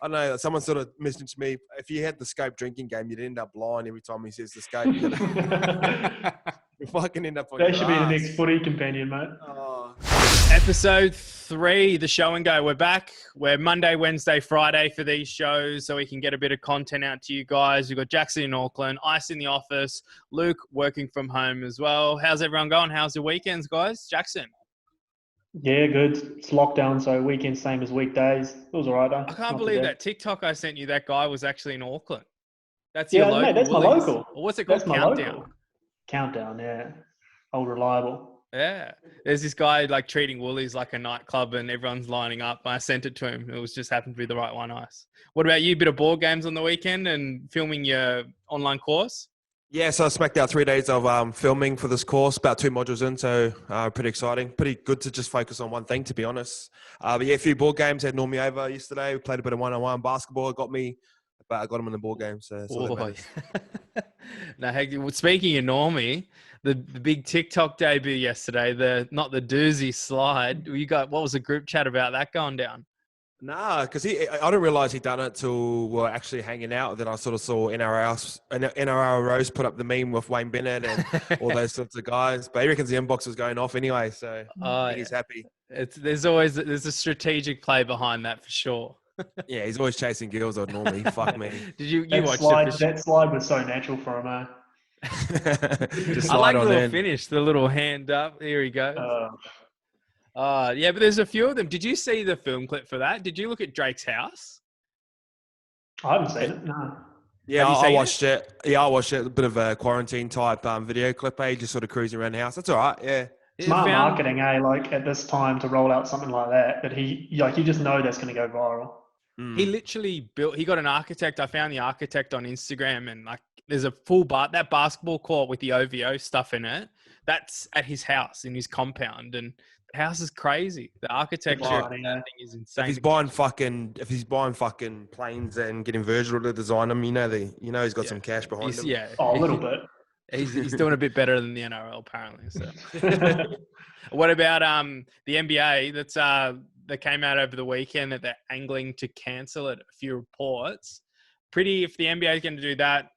I know someone sort of messaged me, if you had the scope drinking game, you'd end up blind every time he says the scope. You fucking end up on That your should be the ass. next footy companion, mate. Oh. Episode 3, the show and go. We're back. We're Monday, Wednesday, Friday for these shows so we can get a bit of content out to you guys. We've got Jackson in Auckland, Ice in the office, Luke working from home as well. How's everyone going? How's the weekends, guys? Jackson? Yeah, good. It's lockdown, so weekend same as weekdays. It was all right, though. I can't believe that TikTok I sent you, that guy was actually in Auckland. That's your local, mate, that's Woolies. my local. Or what's it called? That's my Countdown. local. Countdown, yeah. Old reliable. Yeah. There's this guy like treating Woolies like a nightclub and everyone's lining up. I sent it to him. It was just happened to be the right one, Ice. What about you? Bit of board games on the weekend and filming your online course? Yeah, so I smacked out 3 days of filming for this course, about 2 modules in, so pretty exciting. Pretty good to just focus on one thing, to be honest. But yeah, a few board games. Had Normy over yesterday. We played a bit of one-on-one basketball. But I got him in the board game, so that's all that matters. Now, speaking of Normy, the big TikTok debut yesterday, not the Toosie Slide. What was the group chat about that going down? Nah, because I didn't realise he'd done it till we were actually hanging out. Then I sort of saw NRL Rose put up the meme with Wayne Bennett and all those sorts of guys. But he reckons the inbox was going off anyway, so I think he's happy. There's a strategic play behind that for sure. Yeah, he's always chasing girls on Normie. Fuck me. Did you watch that slide was so natural for him, eh? Just I like the little in. finish, the little hand up. Here he goes. Yeah, but there's a few of them. Did you see the film clip for that? Did you look at Drake's house? I haven't seen it, no. Yeah, I watched it. Yeah, I watched it. A bit of a quarantine type video clip, just sort of cruising around the house. That's all right, yeah. Smart marketing, like at this time to roll out something like that you just know that's going to go viral. He literally he got an architect. I found the architect on Instagram and there's a full that basketball court with the OVO stuff in it. That's at his house in his compound, and the house is crazy. The architecture of that thing is insane. If he's buying fucking planes and getting Virgil to design them, he's got some cash behind him. Yeah, a little bit. He's doing a bit better than the NRL apparently. So, what about the NBA? That came out over the weekend that they're angling to cancel it. A few reports. If the NBA is going to do that,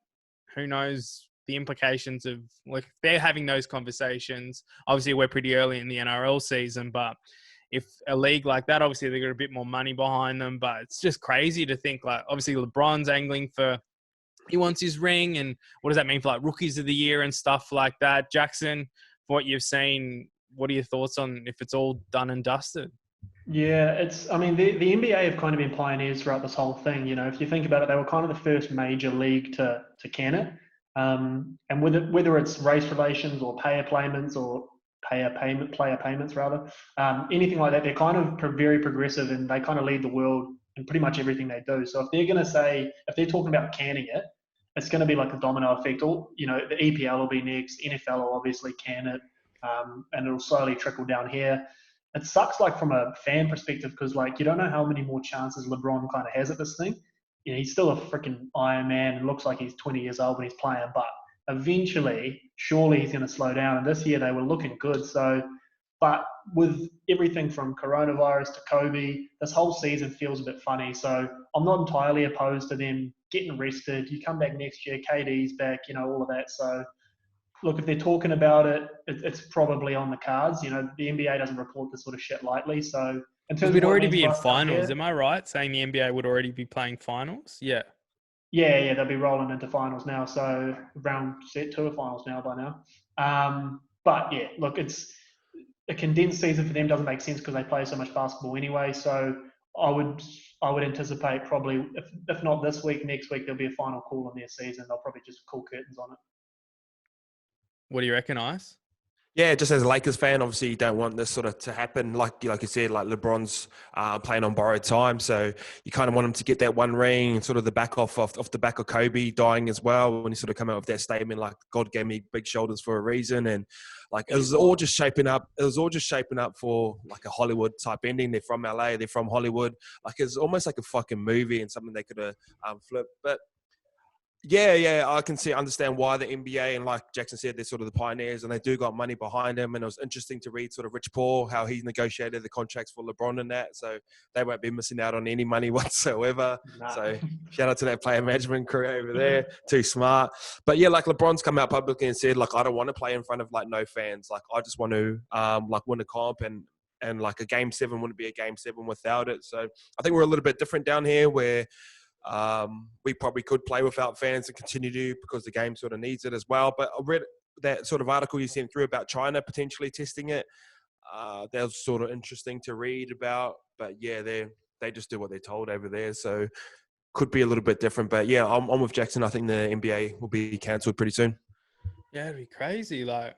who knows the implications of if they're having those conversations. Obviously, we're pretty early in the NRL season, but if a league like that, obviously they've got a bit more money behind them. But it's just crazy to think obviously LeBron's angling he wants his ring, and what does that mean for rookies of the year and stuff like that? Jackson, for what you've seen, what are your thoughts on if it's all done and dusted? Yeah, the NBA have kind of been pioneers throughout this whole thing. If you think about it, they were kind of the first major league to can it. And whether it's race relations or player payments rather, anything like that, they're kind of very progressive and they kind of lead the world in pretty much everything they do. So if they're talking about canning it, it's going to be like a domino effect. The EPL will be next, NFL will obviously can it, and it'll slowly trickle down here. It sucks from a fan perspective because you don't know how many more chances LeBron kind of has at this thing. He's still a freaking Iron Man and looks like he's 20 years old when he's playing, but eventually, surely he's going to slow down. And this year they were looking good. So, but with everything from coronavirus to Kobe, this whole season feels a bit funny. So I'm not entirely opposed to them getting rested. You come back next year, KD's back, all of that. So look, if they're talking about it, it's probably on the cards. The NBA doesn't report this sort of shit lightly. So in terms we'd of already be in finals. Am I right saying the NBA would already be playing finals? Yeah. Yeah, they'll be rolling into finals now. So round set 2 of finals now by now. But yeah, look, it's a condensed season for them doesn't make sense because they play so much basketball anyway. So I would anticipate probably if not this week, next week there'll be a final call on their season. They'll probably just call curtains on it. What do you reckon, Ice? Yeah, just as a Lakers fan, obviously you don't want this sort of to happen. Like you said, LeBron's playing on borrowed time, so you kind of want him to get that one ring, sort of the back off the back of Kobe dying as well. When he sort of come out with that statement, God gave me big shoulders for a reason, and it was all just shaping up. It was all just shaping up for a Hollywood type ending. They're from LA, they're from Hollywood. It's almost like a fucking movie and something they could have flipped, but. Yeah, I can understand why the NBA, and like Jackson said, they're sort of the pioneers and they do got money behind them. And it was interesting to read sort of Rich Paul, how he negotiated the contracts for LeBron and that. So they won't be missing out on any money whatsoever. Nah. So shout out to that player management crew over there. Too smart. But yeah, like LeBron's come out publicly and said, like, I don't want to play in front of like no fans. Like I just want to like win a comp, and like a game 7 wouldn't be a game 7 without it. So I think we're a little bit different down here where we probably could play without fans and continue to, because the game sort of needs it as well. But I read that sort of article you sent through about China potentially testing it. That was sort of interesting to read about. But yeah, they just do what they're told over there. So could be a little bit different. But yeah, I'm with Jackson. I think the NBA will be cancelled pretty soon. Yeah, it'd be crazy. Like,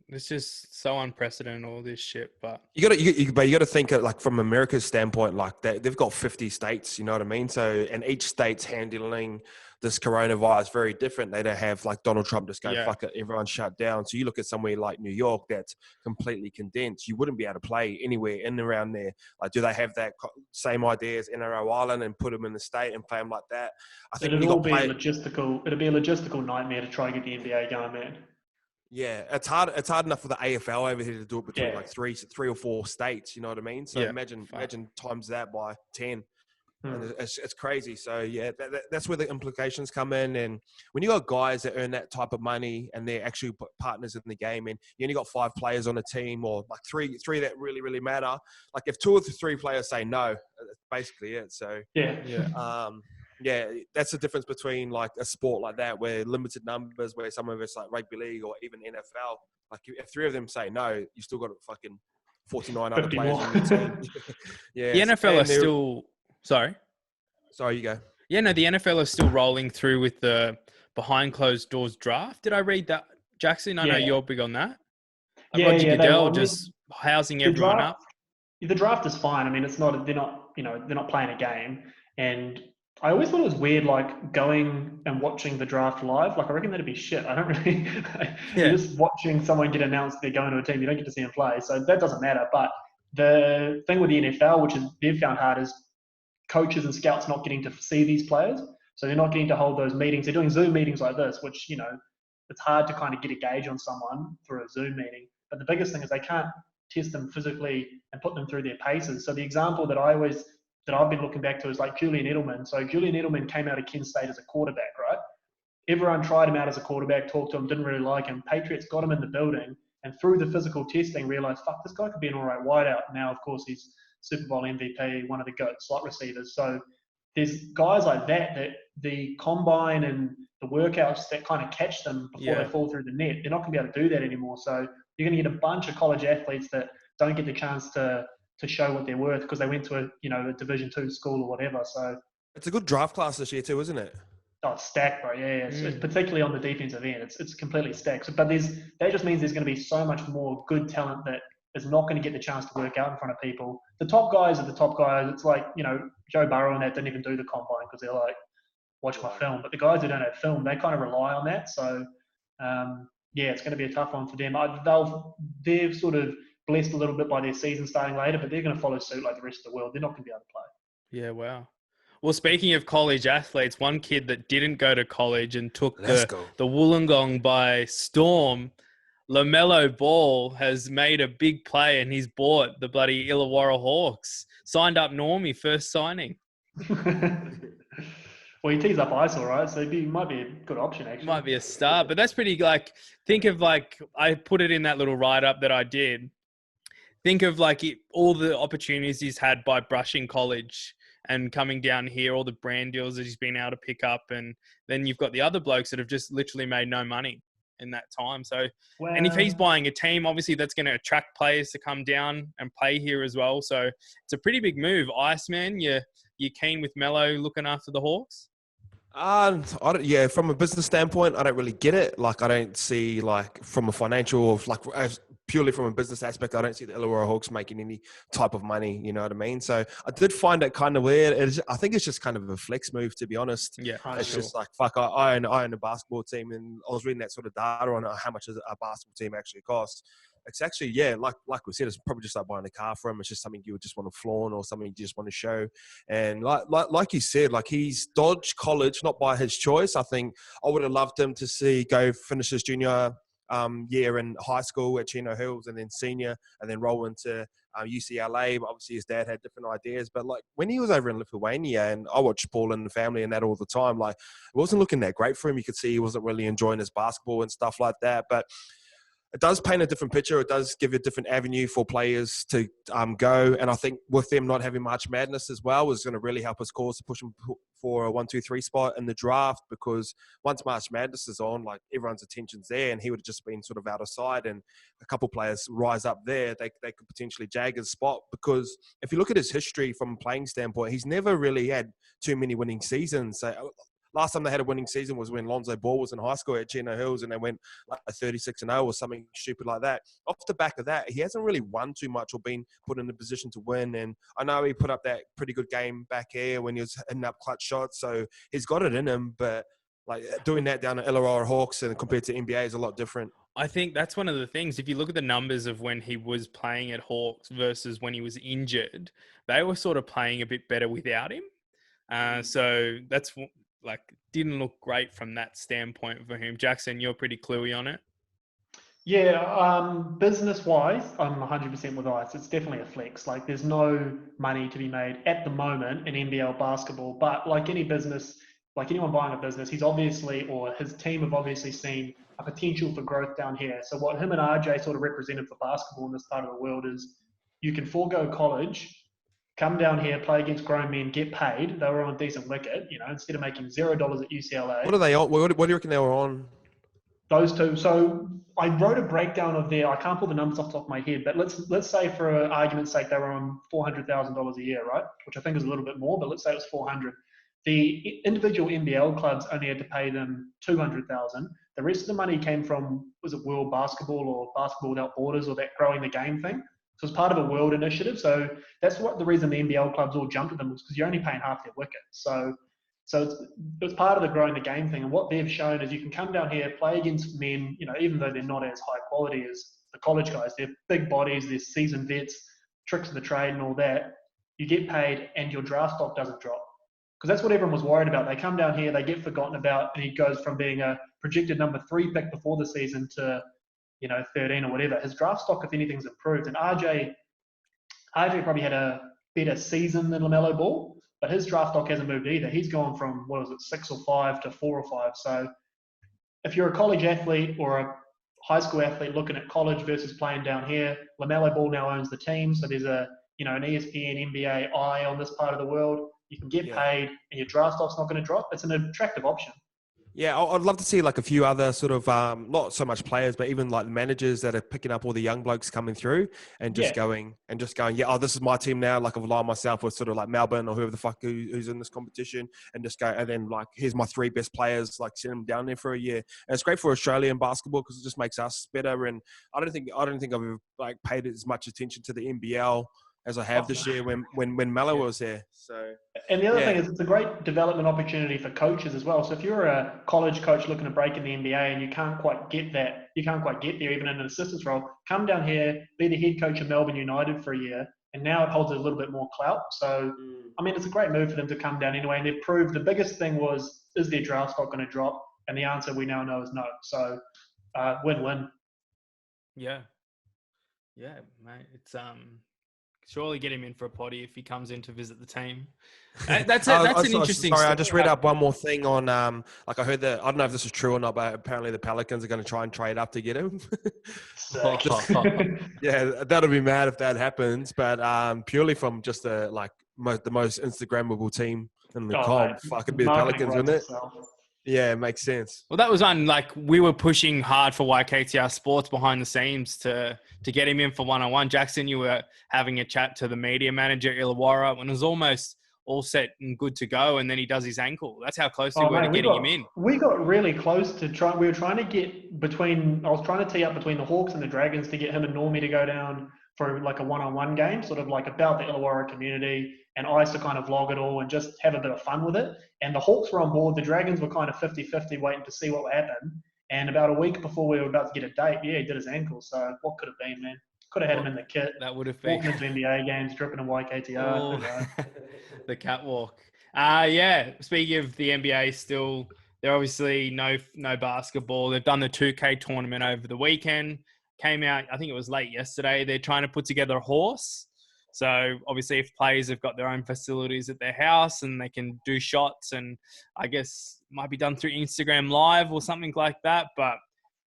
it's just so unprecedented, all this shit. But you got to think like from America's standpoint, like they've got 50 states, you know what I mean? So, and each state's handling this coronavirus very different. They don't have like Donald Trump just going, fuck it, everyone's shut down. So you look at somewhere like New York that's completely condensed. You wouldn't be able to play anywhere in and around there. Like, do they have that same idea as NRL Island and put them in the state and play them like that? I think it'll be a logistical nightmare to try and get the NBA going, man. Yeah, it's hard. It's hard enough for the AFL over here to do it between like three or four states. You know what I mean? So imagine times that by 10. And it's crazy. So yeah, that's where the implications come in. And when you got guys that earn that type of money and they're actually partners in the game, and you only got 5 players on a team, or like three that really matter. Like if 2 or 3 players say no, that's basically it. So yeah, that's the difference between like a sport like that where limited numbers, where some of it's like rugby league or even NFL. Like if 3 of them say no, you still got fucking 49 other players on your team. The NFL are still. Sorry, you go. Yeah, no, the NFL is still rolling through with the behind closed doors draft. Did I read that, Jackson? I know you're big on that. Roger Goodell just housing everyone up. The draft is fine. I mean, they're not playing a game. And I always thought it was weird, like going and watching the draft live. Like, I reckon that'd be shit. I don't really. You're just watching someone get announced they're going to a team. You don't get to see them play, so that doesn't matter. But the thing with the NFL, which they've found hard, is coaches and scouts not getting to see these players. So they're not getting to hold those meetings. They're doing Zoom meetings like this, which, it's hard to kind of get a gauge on someone through a Zoom meeting. But the biggest thing is they can't test them physically and put them through their paces. So the example that I've been looking back to is like Julian Edelman. So Julian Edelman came out of Kent State as a quarterback, right? Everyone tried him out as a quarterback, talked to him, didn't really like him. Patriots got him in the building, and through the physical testing realized, fuck, this guy could be an all right wideout. Now, of course, he's Super Bowl MVP, one of the GOAT slot receivers. So there's guys like that the combine and the workouts that kind of catch them before they fall through the net, they're not going to be able to do that anymore. So you're going to get a bunch of college athletes that don't get the chance to show what they're worth because they went to a Division II school or whatever. So it's a good draft class this year too, isn't it? Oh, it's stacked, bro. Yeah. It's particularly on the defensive end. It's completely stacked. But that just means there's going to be so much more good talent that is not going to get the chance to work out in front of people. The top guys are the top guys. It's like, Joe Burrow and that didn't even do the combine because they're like, watch my film. But the guys who don't have film, they kind of rely on that. So, it's going to be a tough one for them. They've sort of blessed a little bit by their season starting later, but they're going to follow suit like the rest of the world. They're not going to be able to play. Yeah, wow. Well, speaking of college athletes, one kid that didn't go to college and took the Wollongong by storm, LaMelo Ball, has made a big play and he's bought the bloody Illawarra Hawks. Signed up Normy, first signing. Well, he tees up ISIL, right? So he might be a good option, actually. Might be a start, but that's pretty, think of I put it in that little write-up that I did. Think of all the opportunities he's had by brushing college and coming down here, all the brand deals that he's been able to pick up. And then you've got the other blokes that have just literally made no money in that time. So, and if he's buying a team, obviously that's going to attract players to come down and play here as well. So it's a pretty big move. Iceman, you're keen with Melo looking after the Hawks? From a business standpoint, I don't really get it. I don't see from a financial, purely from a business aspect, I don't see the Illawarra Hawks making any type of money. You know what I mean? So I did find it kind of weird. I think it's just kind of a flex move, to be honest. Yeah, it's just fuck. I own a basketball team, and I was reading that sort of data on how much a basketball team actually costs. it's actually, yeah, like we said, it's probably just like buying a car for him. It's just something you would just want to flaunt or something you just want to show. And like you said, like he's dodged college, not by his choice. I think I would have loved him to see go finish his junior year in high school at Chino Hills and then senior and then roll into UCLA. But obviously his dad had different ideas. But like when he was over in Lithuania, and I watched Paul and the family and that all the time, like it wasn't looking that great for him. You could see he wasn't really enjoying his basketball and stuff like that. But it does paint a different picture. It does give a different avenue for players to go. And I think with them not having March Madness as well is going to really help his cause to push him for a 1, 2, 3 spot in the draft, because once March Madness is on, like everyone's attention's there, and he would have just been sort of out of sight, and a couple players rise up there, they could potentially jag his spot. Because if you look at his history from a playing standpoint, he's never really had too many winning seasons. So last time they had a winning season was when Lonzo Ball was in high school at Chino Hills, and they went like 36-0 or something stupid like that. Off the back of that, he hasn't really won too much or been put in a position to win. And I know he put up that pretty good game back here when he was hitting up clutch shots, so he's got it in him. But like doing that down at Illawarra Hawks and compared to NBA is a lot different. I think that's one of the things. If you look at the numbers of when he was playing at Hawks versus when he was injured, they were sort of playing a bit better without him. So that's like didn't look great from that standpoint for him. Jackson, you're pretty cluey on it. Yeah, business-wise, I'm 100% with Ice. It's definitely a flex. Like, there's no money to be made at the moment in NBL basketball. But like any business, like anyone buying a business, he's obviously, or his team have obviously seen a potential for growth down here. So what him and RJ sort of represented for basketball in this part of the world is you can forego college, come down here, play against grown men, get paid. They were on a decent wicket, you know, instead of making $0 at UCLA. What are they on? What do you reckon they were on? Those two. So I wrote a breakdown of I can't pull the numbers off the top of my head, but let's say for argument's sake they were on $400,000 a year, right? Which I think is a little bit more, but let's say it was 400. The individual NBL clubs only had to pay them 200,000. The rest of the money came from, was it World Basketball or Basketball Without Borders or that growing the game thing? So it's part of a world initiative. So that's what the reason the NBL clubs all jumped at them was because you're only paying half their wicket. So it's part of the growing the game thing. And what they've shown is you can come down here, play against men, you know, even though they're not as high quality as the college guys. They're big bodies, they're seasoned vets, tricks of the trade and all that. You get paid and your draft stock doesn't drop. Because that's what everyone was worried about. They come down here, they get forgotten about, and he goes from being a projected number 3 pick before the season to, you know, 13 or whatever. His draft stock, if anything's improved. And RJ probably had a better season than LaMelo Ball, but his draft stock hasn't moved either. He's gone from, 6 or 5 to 4 or 5. So if you're a college athlete or a high school athlete looking at college versus playing down here, LaMelo Ball now owns the team. So there's an ESPN, NBA eye on this part of the world. You can get paid and your draft stock's not going to drop. It's an attractive option. Yeah, I'd love to see like a few other sort of, not so much players, but even like managers that are picking up all the young blokes coming through and just going, this is my team now. Like I've aligned myself with sort of like Melbourne or whoever the fuck who's in this competition and just go, and then like, here's my 3 best players, like send them down there for a year. And it's great for Australian basketball because it just makes us better. And I don't think I've ever like paid as much attention to the NBL as I have this year when Melo was here. So, and the other thing is it's a great development opportunity for coaches as well. So if you're a college coach looking to break in the NBA and you can't quite get there even in an assistant's role, come down here, be the head coach of Melbourne United for a year, and now it holds a little bit more clout. So, I mean, it's a great move for them to come down anyway. And they've proved the biggest thing was, is their draft stock going to drop? And the answer we now know is no. So, win-win. Yeah, mate. It's surely get him in for a potty if he comes in to visit the team. That's an interesting. Sorry, I just read up one more thing on. Like I heard that, I don't know if this is true or not, but apparently the Pelicans are going to try and trade up to get him. Yeah, that'll be mad if that happens. But purely from just the most Instagrammable team in the comp, it could be the Pelicans, wouldn't it? Yeah, it makes sense. Well, that was we were pushing hard for YKTR Sports behind the scenes to get him in for one-on-one. Jackson, you were having a chat to the media manager at Illawarra when it was almost all set and good to go, and then he does his ankle. That's how close we were to getting him in. We got really close to try. We were trying to get I was trying to tee up between the Hawks and the Dragons to get him and Normy to go down for like a one-on-one game, sort of like about the Illawarra community, and I used to kind of vlog it all and just have a bit of fun with it. And the Hawks were on board. The Dragons were kind of 50-50 waiting to see what would happen. And about a week before we were about to get a date, he did his ankle. So what could have been, man? Could have had him in the kit. That would have been. Walking into NBA games, dripping in YKTR. Oh, the catwalk. Speaking of the NBA, still, they're obviously no basketball. They've done the 2K tournament over the weekend. Came out, I think it was late yesterday. They're trying to put together a horse. So obviously if players have got their own facilities at their house and they can do shots, and I guess it might be done through Instagram Live or something like that. But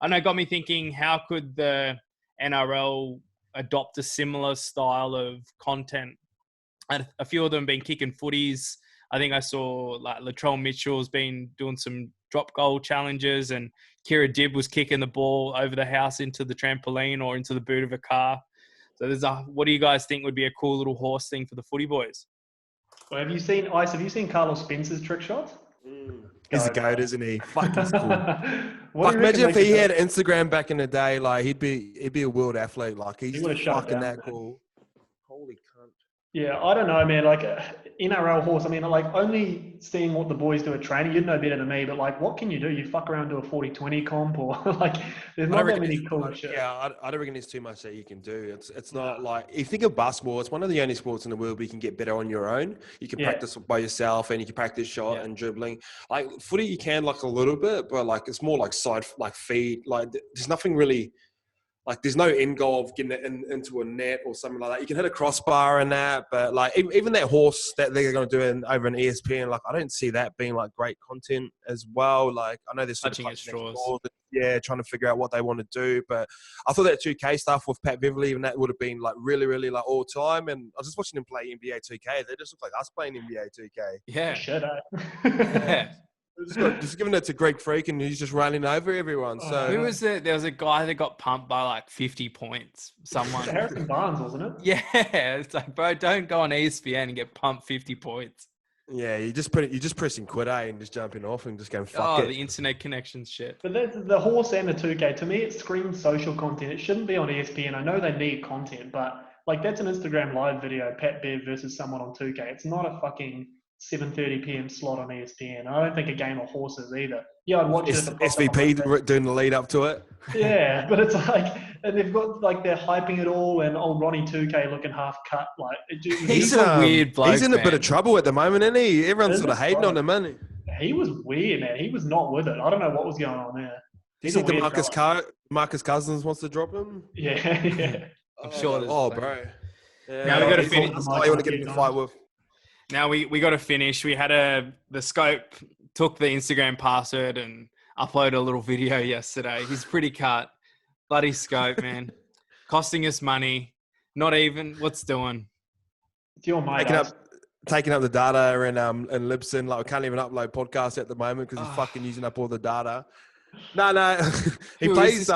I know, it got me thinking, how could the NRL adopt a similar style of content? And a few of them have been kicking footies. I think I saw like Latrell Mitchell's been doing some drop goal challenges, and Kira Dibb was kicking the ball over the house into the trampoline or into the boot of a car. So what do you guys think would be a cool little horse thing for the footy boys? Well, have you seen Carlos Spencer's trick shots? He's a goat, isn't he? Fuck, he's cool. Imagine if he had Instagram back in the day, like he'd be a world athlete. Like he's fucking that cool. Holy cunt. Yeah, I don't know, man. Like NRL horse, I mean, like only seeing what the boys do at training, you'd know better than me, but like what can you do? You fuck around to a 40-20 comp, or like there's not that many cool shit. Yeah, I don't reckon there's too much that you can do. It's not like, if you think of basketball, it's one of the only sports in the world where you can get better on your own. You can practice by yourself, and you can practice shot and dribbling. Like footy, you can like a little bit, but like it's more like side, like feed. Like there's nothing really. Like, there's no end goal of getting it into a net or something like that. You can hit a crossbar and that, but like even that horse that they're going to do over an ESPN, like I don't see that being like great content as well. Like I know there's touching at straws. Trying to figure out what they want to do. But I thought that 2K stuff with Pat Beverley, and that would have been like really, really like all time. And I was just watching him play NBA 2K. They just look like us playing NBA 2K. Yeah. Shut up. Yeah. Just giving it to Greg Freak, and he's just running over everyone. So who was it? There was a guy that got pumped by like 50 points. Someone. Harrison Barnes, wasn't it? Yeah, it's like, bro, don't go on ESPN and get pumped 50 points. Yeah, you're just pressing quit, and just jumping off and just going fuck it. The internet connections shit. But the horse and the 2K, to me, it screams social content. It shouldn't be on ESPN. I know they need content, but like that's an Instagram Live video, Pat Bev versus someone on 2K. It's not a fucking 7:30 p.m. slot on ESPN. I don't think a game of horses either. Yeah, I'd watch it. SVP doing the lead up to it. Yeah, but it's like, and they've got like they're hyping it all, and old Ronnie 2K looking half cut. Like he's a weird bloke. He's in a bit of trouble at the moment, isn't he? Everyone's sort of hating on him, isn't he? He was weird, man. He was not with it. I don't know what was going on there. Do you think Marcus Cousins wants to drop him? Yeah. I'm sure. Bro. Yeah, now we got to finish. You want to get in the fight with. Now we got to finish. We had the Scope took the Instagram password and uploaded a little video yesterday. He's pretty cut. Bloody Scope, man. Costing us money. Not even what's doing. It's your mate. Taking up the data and Libsyn. Like, we can't even upload podcasts at the moment because he's fucking using up all the data. No. He plays.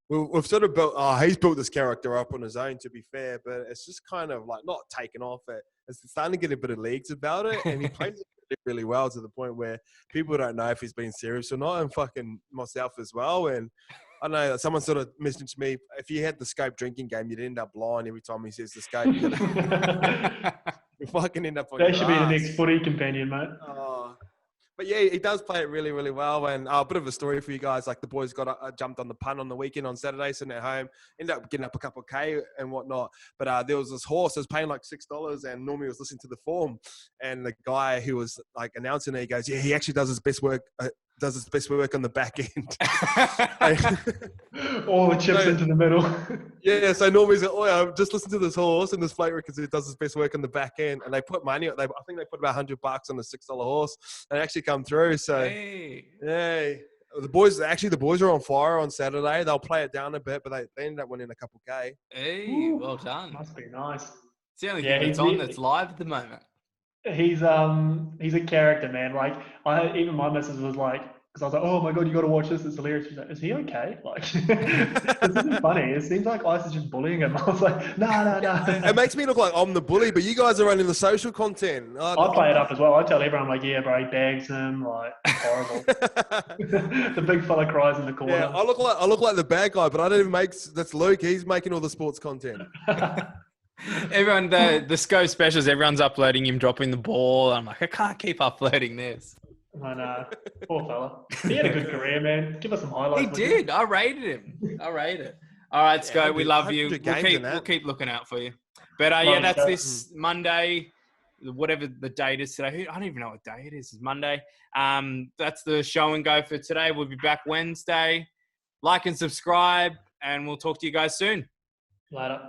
We've sort of built. He's built this character up on his own, to be fair, but it's just kind of like not taken off. It's starting to get a bit of legs about it, and he plays it really well to the point where people don't know if he's being serious or not, and fucking myself as well. And I know someone sort of messaged me, if you had the Scope drinking game, you'd end up blind every time he says the Scope. You fucking end up on That should be the next footy companion, mate. But yeah, he does play it really, really well. And a bit of a story for you guys. Like the boys jumped on the punt on the weekend on Saturday, sitting at home, ended up getting up a couple of K and whatnot. But there was this horse that was paying like $6, and Normy was listening to the form. And the guy who was like announcing it, he goes, "Yeah, he actually does his best work. On the back end." All the chips into the middle. Yeah, so Normy's like, "Oh, just listen to this horse and this float because he does his best work on the back end." And they put money. I think they put about $100 on a $6 horse. They actually come through. So, yeah, the boys are on fire on Saturday. They'll play it down a bit, but they ended up winning a couple K. Hey, well done. Must be nice. It's the only thing that's on that's live at the moment. He's a character, man. Like even my missus was like, because I was like, "Oh my god, you got to watch this. It's hilarious." She's like, "Is he okay?" Like, this isn't funny. It seems like Ice is just bullying him. I was like, "No." It makes me look like I'm the bully, but you guys are running the social content. I play it up as well. I tell everyone, like, "Yeah, bro, he bags him. Like, horrible." The big fella cries in the corner. Yeah, I look like the bad guy, but I don't even make. That's Luke. He's making all the sports content. Everyone, the Scope specials, everyone's uploading him dropping the ball. I'm like, I can't keep uploading this. And poor fella. He had a good career, man. Give us some highlights. He did. I rated him. All right, Sco, we love you. 100 We'll games in that. keep looking out for you. But yeah, Love that's Sco. this Monday, whatever the date is today. I don't even know what day it is. It's Monday. That's the show and go for today. We'll be back Wednesday. Like and subscribe, and we'll talk to you guys soon. Later.